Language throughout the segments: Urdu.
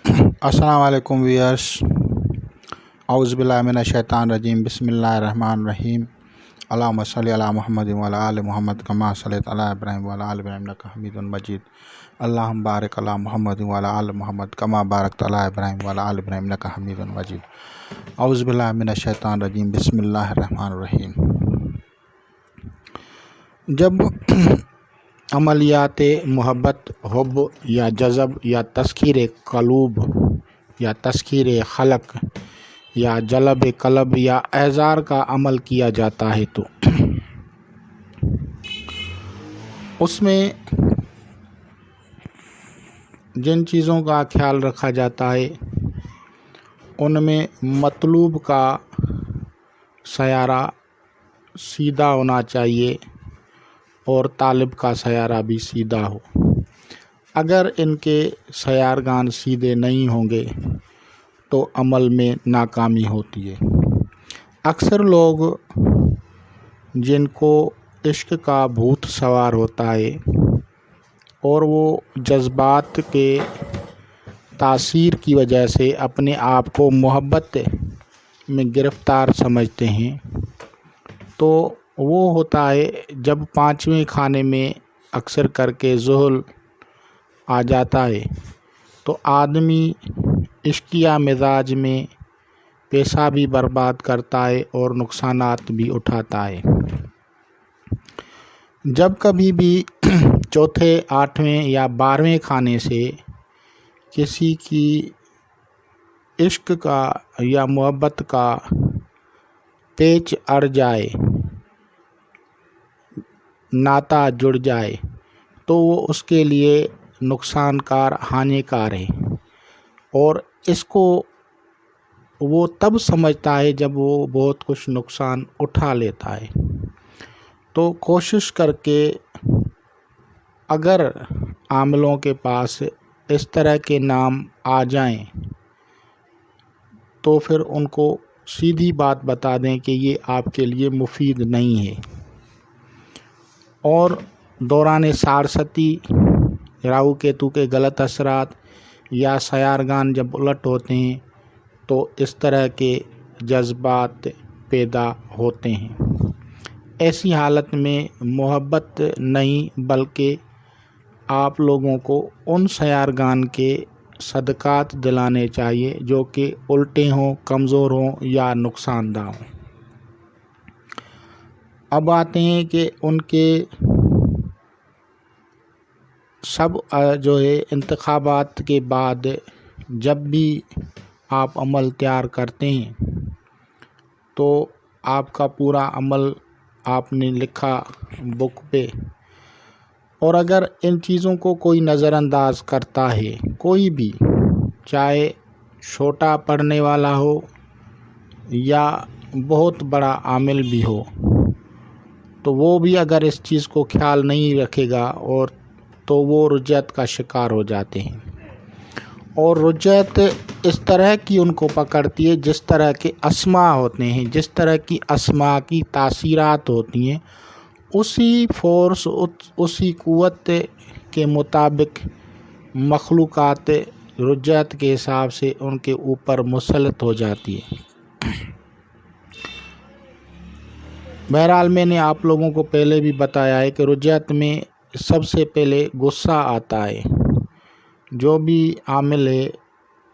السلام علیکم ویئرس، اعوذ باللہ من الشیطان الرجیم، بسم اللہ الرحمن الرحیم۔ اللہم صلی علی محمد وعلی آل محمد کما صلیت علی ابراہیم وعلی آل ابراہیم انک حمید مجید۔ اللہم بارک علی محمد وعلی آل محمد کما بارکت علی ابراہیم وعلی آل ابراہیم انک حمید مجید۔ اعوذ باللہ من الشیطان الرجیم، بسم اللہ الرحمن الرحیم۔ جب عملیات محبت، حب یا جذب یا تسخیر قلوب یا تسخیر خلق یا جلب قلب یا احضار کا عمل کیا جاتا ہے تو اس میں جن چیزوں کا خیال رکھا جاتا ہے ان میں مطلوب کا سیارہ سیدھا ہونا چاہیے اور طالب کا سیارہ بھی سیدھا ہو۔ اگر ان کے سیارگان سیدھے نہیں ہوں گے تو عمل میں ناکامی ہوتی ہے۔ اکثر لوگ جن کو عشق کا بھوت سوار ہوتا ہے اور وہ جذبات کے تاثیر کی وجہ سے اپنے آپ کو محبت میں گرفتار سمجھتے ہیں، تو وہ ہوتا ہے جب پانچویں کھانے میں اکثر کر کے ذہل آ جاتا ہے تو آدمی عشقیہ مزاج میں پیسہ بھی برباد کرتا ہے اور نقصانات بھی اٹھاتا ہے۔ جب کبھی بھی چوتھے، آٹھویں یا 12ویں کھانے سے کسی کی عشق کا یا محبت کا پیچ اڑ جائے، ناتا جڑ جائے، تو وہ اس کے لیے نقصان کار، ہانی کار ہے، اور اس کو وہ تب سمجھتا ہے جب وہ بہت کچھ نقصان اٹھا لیتا ہے۔ تو کوشش کر کے اگر عاملوں کے پاس اس طرح کے نام آ جائیں تو پھر ان کو سیدھی بات بتا دیں کہ یہ آپ کے لیے مفید نہیں ہے۔ اور دوران سارستی، راہو کیتو کے غلط اثرات یا سیارگان جب الٹ ہوتے ہیں تو اس طرح کے جذبات پیدا ہوتے ہیں۔ ایسی حالت میں محبت نہیں بلکہ آپ لوگوں کو ان سیارگان کے صدقات دلانے چاہیے جو کہ الٹے ہوں، کمزور ہوں یا نقصان دہ ہوں۔ اب آتے ہیں کہ ان کے سب جو ہے انتخابات کے بعد جب بھی آپ عمل تیار کرتے ہیں تو آپ کا پورا عمل آپ نے لکھا بک پہ، اور اگر ان چیزوں کو کوئی نظر انداز کرتا ہے، کوئی بھی، چاہے چھوٹا پڑھنے والا ہو یا بہت بڑا عامل بھی ہو، تو وہ بھی اگر اس چیز کو خیال نہیں رکھے گا اور تو وہ رجعت کا شکار ہو جاتے ہیں۔ اور رجعت اس طرح کی ان کو پکڑتی ہے جس طرح کے اسما ہوتے ہیں، جس طرح کی اسما کی تاثیرات ہوتی ہیں، اسی فورس، اسی قوت کے مطابق مخلوقات رجعت کے حساب سے ان کے اوپر مسلط ہو جاتی ہے۔ بہرحال میں نے آپ لوگوں کو پہلے بھی بتایا ہے کہ رجعت میں سب سے پہلے غصہ آتا ہے۔ جو بھی عامل ہے،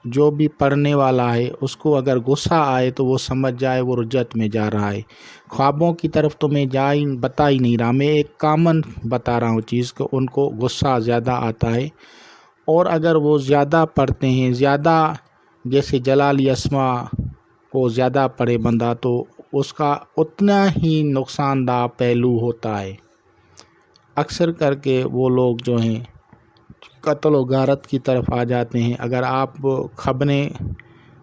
جو بھی پڑھنے والا ہے، اس کو اگر غصہ آئے تو وہ سمجھ جائے وہ رجعت میں جا رہا ہے۔ خوابوں کی طرف تو میں بتا ہی نہیں رہا، میں ایک کامن بتا رہا ہوں چیز کہ ان کو غصہ زیادہ آتا ہے، اور اگر وہ زیادہ پڑھتے ہیں، زیادہ جیسے جلالی اسما کو زیادہ پڑھے بندہ، تو اس کا اتنا ہی نقصان دہ پہلو ہوتا ہے۔ اکثر کر کے وہ لوگ جو ہیں قتل و غارت کی طرف آ جاتے ہیں۔ اگر آپ خبریں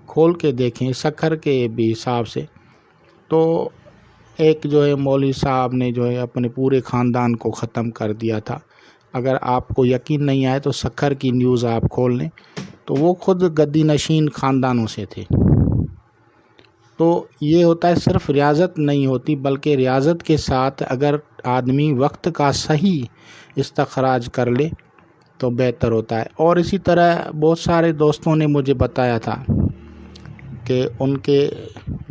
کھول کے دیکھیں سکھر کے بھی حساب سے، تو ایک جو ہے مولوی صاحب نے جو ہے اپنے پورے خاندان کو ختم کر دیا تھا۔ اگر آپ کو یقین نہیں آئے تو سکھر کی نیوز آپ کھول لیں، تو وہ خود گدی نشین خاندانوں سے تھے۔ تو یہ ہوتا ہے، صرف ریاضت نہیں ہوتی بلکہ ریاضت کے ساتھ اگر آدمی وقت کا صحیح استخراج کر لے تو بہتر ہوتا ہے۔ اور اسی طرح بہت سارے دوستوں نے مجھے بتایا تھا کہ ان کے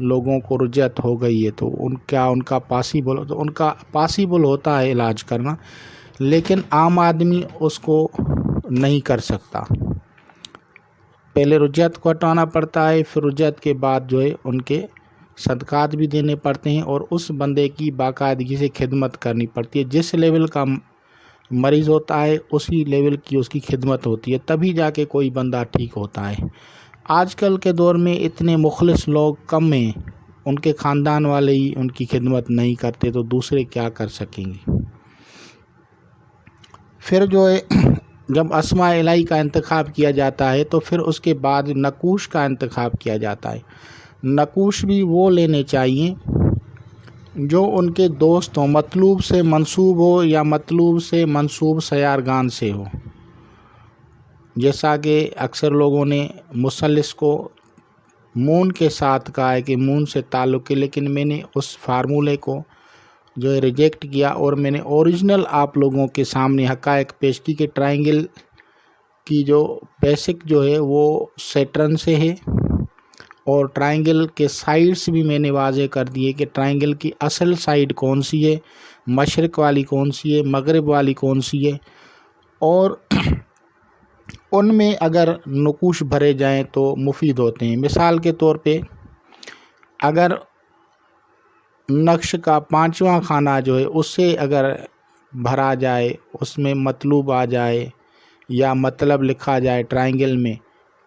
لوگوں کو رجعت ہو گئی ہے، تو ان کا پاسیبل، تو ان کا پاسیبل ہوتا ہے علاج کرنا، لیکن عام آدمی اس کو نہیں کر سکتا۔ پہلے رجعت کو ہٹانا پڑتا ہے، پھر رجعت کے بعد جو ہے ان کے صدقات بھی دینے پڑتے ہیں، اور اس بندے کی باقاعدگی سے خدمت کرنی پڑتی ہے۔ جس لیول کا مریض ہوتا ہے اسی لیول کی اس کی خدمت ہوتی ہے، تبھی جا کے کوئی بندہ ٹھیک ہوتا ہے۔ آج کل کے دور میں اتنے مخلص لوگ کم ہیں، ان کے خاندان والے ہی ان کی خدمت نہیں کرتے تو دوسرے کیا کر سکیں گے۔ پھر جو ہے جب اسماء الہی کا انتخاب کیا جاتا ہے تو پھر اس کے بعد نقوش کا انتخاب کیا جاتا ہے۔ نقوش بھی وہ لینے چاہیے جو ان کے دوست ہوں، مطلوب سے منسوب ہو یا مطلوب سے منسوب سیارگان سے ہو۔ جیسا کہ اکثر لوگوں نے مثلث کو مون کے ساتھ کہا ہے کہ مون سے تعلق ہے، لیکن میں نے اس فارمولے کو جو ہے ریجیکٹ کیا، اور میں نے اوریجنل آپ لوگوں کے سامنے حقائق پیش کی کہ ٹرائنگل کی جو بیسک جو ہے وہ سیٹرن سے ہے، اور ٹرائنگل کے سائڈس بھی میں نے واضح کر دیے کہ ٹرائنگل کی اصل سائڈ کون سی ہے، مشرق والی کون سی ہے، مغرب والی کون سی ہے، اور ان میں اگر نقوش بھرے جائیں تو مفید ہوتے ہیں۔ مثال کے طور پہ اگر نقش کا 5واں خانہ جو ہے اس سے اگر بھرا جائے، اس میں مطلوب آ جائے یا مطلب لکھا جائے ٹرائنگل میں،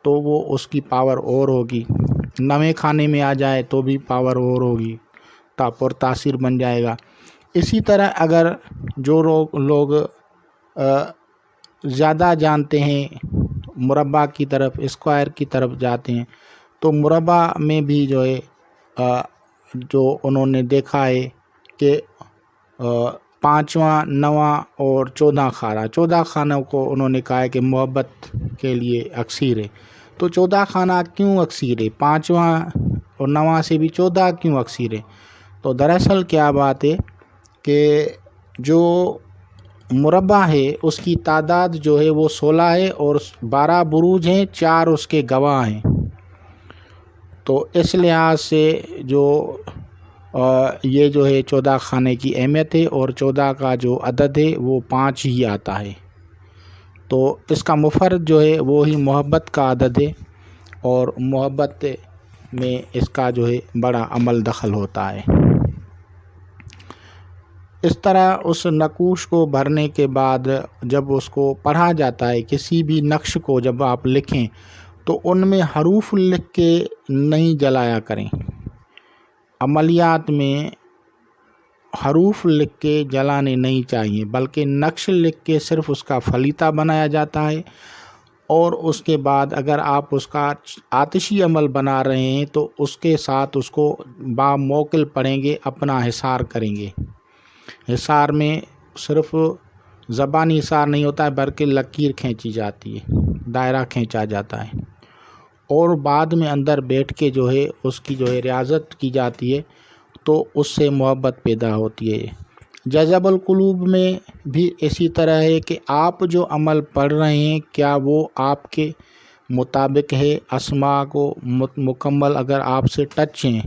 تو وہ اس کی پاور اور ہوگی۔ 9ویں خانے میں آ جائے تو بھی پاور اور ہوگی، پر تاثیر بن جائے گا۔ اسی طرح اگر جو لوگ زیادہ جانتے ہیں مربع کی طرف، اسکوائر کی طرف جاتے ہیں، تو مربع میں بھی جو ہے جو انہوں نے دیکھا ہے کہ 5واں، 9واں اور 14 خانوں کو انہوں نے کہا ہے کہ محبت کے لیے اکثیر ہے۔ تو 14 خانہ کیوں اکثیر ہے؟ 5واں اور 9واں سے بھی 14 کیوں اکثیر ہے؟ تو دراصل کیا بات ہے کہ جو مربع ہے اس کی تعداد جو ہے وہ 16 ہے، اور 12 بروج ہیں، 4 اس کے گواہ ہیں۔ تو اس لحاظ سے جو یہ جو ہے 14 خانے کی اہمیت ہے، اور 14 کا جو عدد ہے وہ 5 ہی آتا ہے۔ تو اس کا مفرد جو ہے وہی محبت کا عدد ہے، اور محبت میں اس کا جو ہے بڑا عمل دخل ہوتا ہے۔ اس طرح اس نقوش کو بھرنے کے بعد جب اس کو پڑھا جاتا ہے، کسی بھی نقش کو جب آپ لکھیں تو ان میں حروف لکھ کے نہیں جلایا کریں۔ عملیات میں حروف لکھ کے جلانے نہیں چاہیے، بلکہ نقش لکھ کے صرف اس کا فلیطہ بنایا جاتا ہے، اور اس کے بعد اگر آپ اس کا آتشی عمل بنا رہے ہیں تو اس کے ساتھ اس کو باموکل پڑھیں گے، اپنا حصار کریں گے۔ حصار میں صرف زبانی حصار نہیں ہوتا ہے، بلکہ لکیر کھینچی جاتی ہے، دائرہ کھینچا جاتا ہے، اور بعد میں اندر بیٹھ کے جو ہے اس کی جو ہے ریاضت کی جاتی ہے، تو اس سے محبت پیدا ہوتی ہے۔ جذب القلوب میں بھی اسی طرح ہے کہ آپ جو عمل پڑھ رہے ہیں کیا وہ آپ کے مطابق ہے، اسماء کو مکمل اگر آپ سے ٹچ ہیں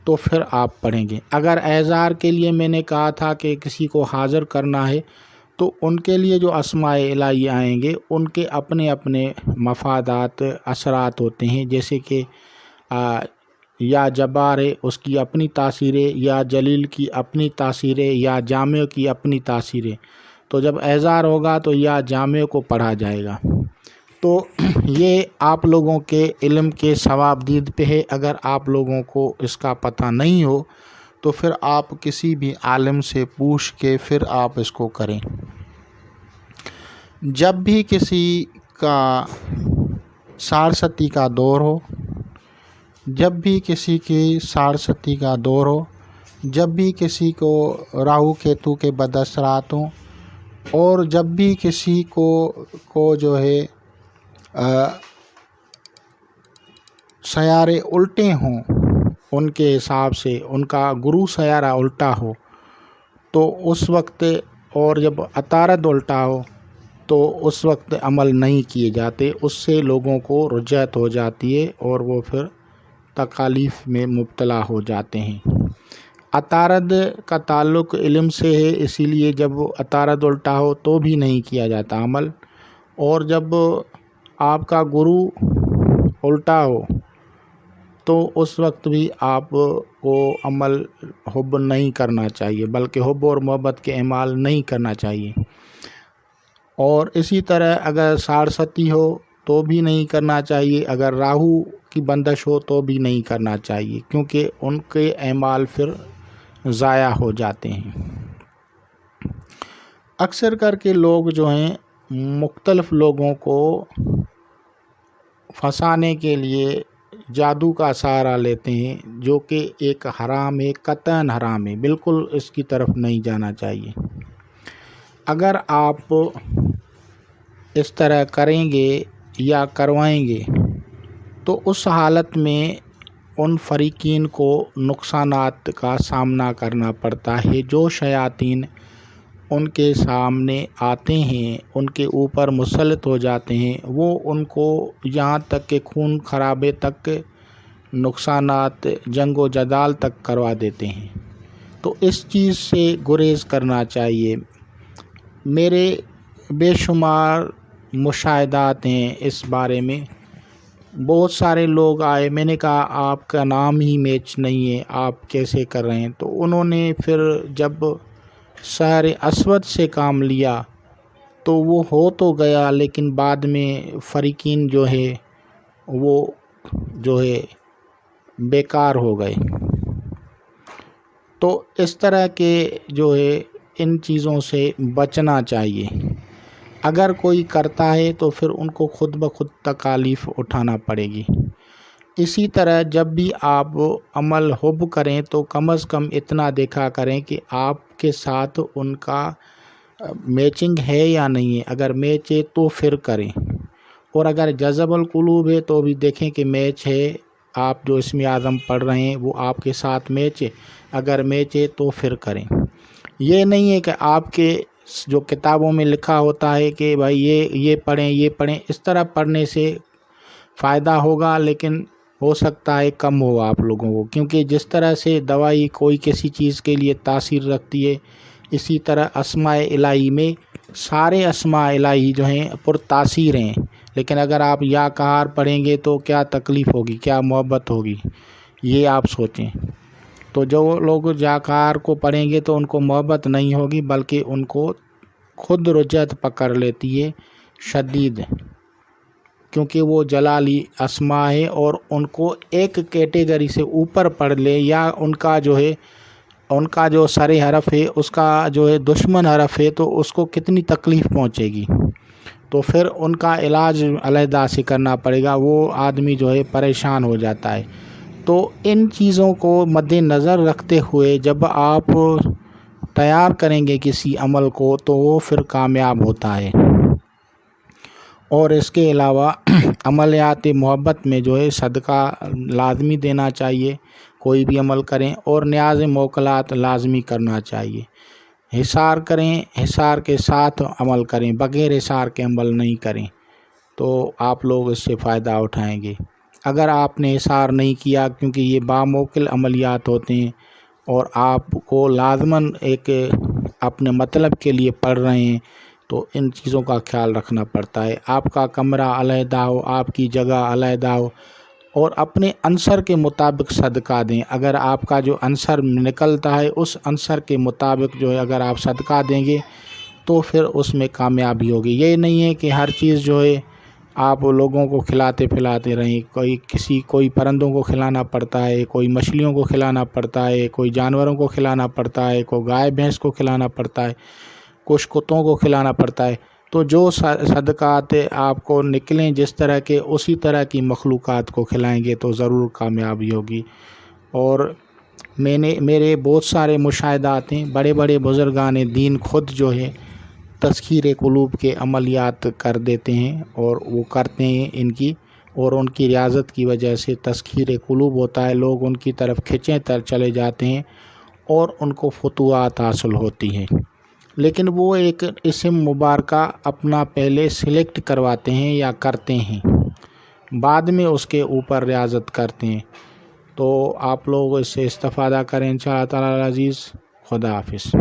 تو پھر آپ پڑھیں گے۔ اگر اعذار کے لیے میں نے کہا تھا کہ کسی کو حاضر کرنا ہے تو ان کے لیے جو اسماء الہی آئیں گے ان کے اپنے اپنے مفادات، اثرات ہوتے ہیں، جیسے کہ یا جبار ہے اس کی اپنی تاثیر ہے، یا جلیل کی اپنی تاثیر ہے، یا جامع کی اپنی تاثیر ہے۔ تو جب اعذار ہوگا تو یا جامع کو پڑھا جائے گا۔ تو یہ آپ لوگوں کے علم کے ثوابدید پہ ہے۔ اگر آپ لوگوں کو اس کا پتہ نہیں ہو تو پھر آپ کسی بھی عالم سے پوچھ کے پھر آپ اس کو کریں۔ جب بھی کسی کا سارستی کا دور ہو، جب بھی کسی کی سارستی کا دور ہو، جب بھی کسی کو راہو کیتو کے بد اثرات ہوں، اور جب بھی کسی کو جو ہے سیارے الٹے ہوں ان کے حساب سے، ان کا گرو سیارہ الٹا ہو، تو اس وقت، اور جب عطارد الٹا ہو تو اس وقت عمل نہیں کیے جاتے، اس سے لوگوں کو رجعت ہو جاتی ہے اور وہ پھر تکالیف میں مبتلا ہو جاتے ہیں۔ عطارد کا تعلق علم سے ہے، اسی لیے جب عطارد الٹا ہو تو بھی نہیں کیا جاتا عمل، اور جب آپ کا گرو الٹا ہو تو اس وقت بھی آپ کو عمل حب نہیں کرنا چاہیے، بلکہ حب اور محبت کے اعمال نہیں کرنا چاہیے۔ اور اسی طرح اگر سارستی ہو تو بھی نہیں کرنا چاہیے، اگر راہو کی بندش ہو تو بھی نہیں کرنا چاہیے، کیونکہ ان کے اعمال پھر ضائع ہو جاتے ہیں۔ اکثر کر کے لوگ جو ہیں مختلف لوگوں کو پھنسانے کے لیے جادو کا سہارا لیتے ہیں، جو کہ ایک حرام ہے، قطعاً حرام ہے، بالکل اس کی طرف نہیں جانا چاہیے۔ اگر آپ اس طرح کریں گے یا کروائیں گے تو اس حالت میں ان فریقین کو نقصانات کا سامنا کرنا پڑتا ہے۔ جو شیاطین ان کے سامنے آتے ہیں، ان کے اوپر مسلط ہو جاتے ہیں، وہ ان کو یہاں تک کہ خون خرابے تک، نقصانات، جنگ و جدال تک کروا دیتے ہیں۔ تو اس چیز سے گریز کرنا چاہیے۔ میرے بے شمار مشاہدات ہیں اس بارے میں۔ بہت سارے لوگ آئے، میں نے کہا آپ کا نام ہی میچ نہیں ہے، آپ کیسے کر رہے ہیں؟ تو انہوں نے پھر جب سحر اسود سے کام لیا تو وہ ہو تو گیا، لیکن بعد میں فریقین جو ہے وہ جو ہے بیکار ہو گئے۔ تو اس طرح کے جو ہے ان چیزوں سے بچنا چاہیے۔ اگر کوئی کرتا ہے تو پھر ان کو خود بخود تکالیف اٹھانا پڑے گی۔ اسی طرح جب بھی آپ عمل حب کریں تو کم از کم اتنا دیکھا کریں کہ آپ کے ساتھ ان کا میچنگ ہے یا نہیں ہے۔ اگر میچ ہے تو پھر کریں، اور اگر جذب القلوب ہے تو بھی دیکھیں کہ میچ ہے، آپ جو اسم اعظم پڑھ رہے ہیں وہ آپ کے ساتھ میچ ہے۔ اگر میچ ہے تو پھر کریں۔ یہ نہیں ہے کہ آپ کے جو کتابوں میں لکھا ہوتا ہے کہ بھائی یہ پڑھیں یہ پڑھیں، اس طرح پڑھنے سے فائدہ ہوگا، لیکن ہو سکتا ہے کم ہو آپ لوگوں کو، کیونکہ جس طرح سے دوائی کوئی کسی چیز کے لیے تاثیر رکھتی ہے، اسی طرح اسماء الہی میں سارے اسماء الہی جو ہیں پر تاثیر ہیں، لیکن اگر آپ یا قہار پڑھیں گے تو کیا تکلیف ہوگی، کیا محبت ہوگی، یہ آپ سوچیں۔ تو جو لوگ یا قہار کو پڑھیں گے تو ان کو محبت نہیں ہوگی، بلکہ ان کو خود رجعت پکڑ لیتی ہے شدید، کیونکہ وہ جلالی اسماء ہے، اور ان کو ایک کیٹیگری سے اوپر پڑھ لے یا ان کا جو سر حرف ہے اس کا جو ہے دشمن حرف ہے تو اس کو کتنی تکلیف پہنچے گی، تو پھر ان کا علاج علیحدہ سے کرنا پڑے گا، وہ آدمی جو ہے پریشان ہو جاتا ہے۔ تو ان چیزوں کو مد نظر رکھتے ہوئے جب آپ تیار کریں گے کسی عمل کو تو وہ پھر کامیاب ہوتا ہے۔ اور اس کے علاوہ عملیات محبت میں جو ہے صدقہ لازمی دینا چاہیے، کوئی بھی عمل کریں، اور نیاز موکلات لازمی کرنا چاہیے۔ حصار کریں، حصار کے ساتھ عمل کریں، بغیر حصار کے عمل نہیں کریں، تو آپ لوگ اس سے فائدہ اٹھائیں گے۔ اگر آپ نے حصار نہیں کیا، کیونکہ یہ باموکل عملیات ہوتے ہیں اور آپ کو لازماً ایک اپنے مطلب کے لیے پڑھ رہے ہیں، تو ان چیزوں کا خیال رکھنا پڑتا ہے۔ آپ کا کمرہ علیحدہ ہو، آپ کی جگہ علیحدہ ہو، اور اپنے عنصر کے مطابق صدقہ دیں۔ اگر آپ کا جو عنصر نکلتا ہے اس عنصر کے مطابق جو ہے اگر آپ صدقہ دیں گے تو پھر اس میں کامیابی ہوگی۔ یہ نہیں ہے کہ ہر چیز جو ہے آپ لوگوں کو کھلاتے پلاتے رہیں، کوئی پرندوں کو کھلانا پڑتا ہے، کوئی مچھلیوں کو کھلانا پڑتا ہے، کوئی جانوروں کو کھلانا پڑتا ہے، کوئی گائے بھینس کو کھلانا پڑتا ہے، کچھ کتوں کو کھلانا پڑتا ہے۔ تو جو صدقات آپ کو نکلیں جس طرح کے، اسی طرح کی مخلوقات کو کھلائیں گے تو ضرور کامیابی ہوگی۔ اور میرے بہت سارے مشاہدات ہیں، بڑے بڑے بزرگان دین خود جو ہے تسخیر قلوب کے عملیات کر دیتے ہیں، اور وہ کرتے ہیں ان کی، اور ان کی ریاضت کی وجہ سے تسخیر قلوب ہوتا ہے، لوگ ان کی طرف کھنچیں چلے جاتے ہیں اور ان کو فتوحات حاصل ہوتی ہیں۔ لیکن وہ ایک اسم مبارکہ اپنا پہلے سلیکٹ کرواتے ہیں یا کرتے ہیں، بعد میں اس کے اوپر ریاضت کرتے ہیں۔ تو آپ لوگ اس سے استفادہ کریں انشاءاللہ تعالی العزیز۔ خدا حافظ۔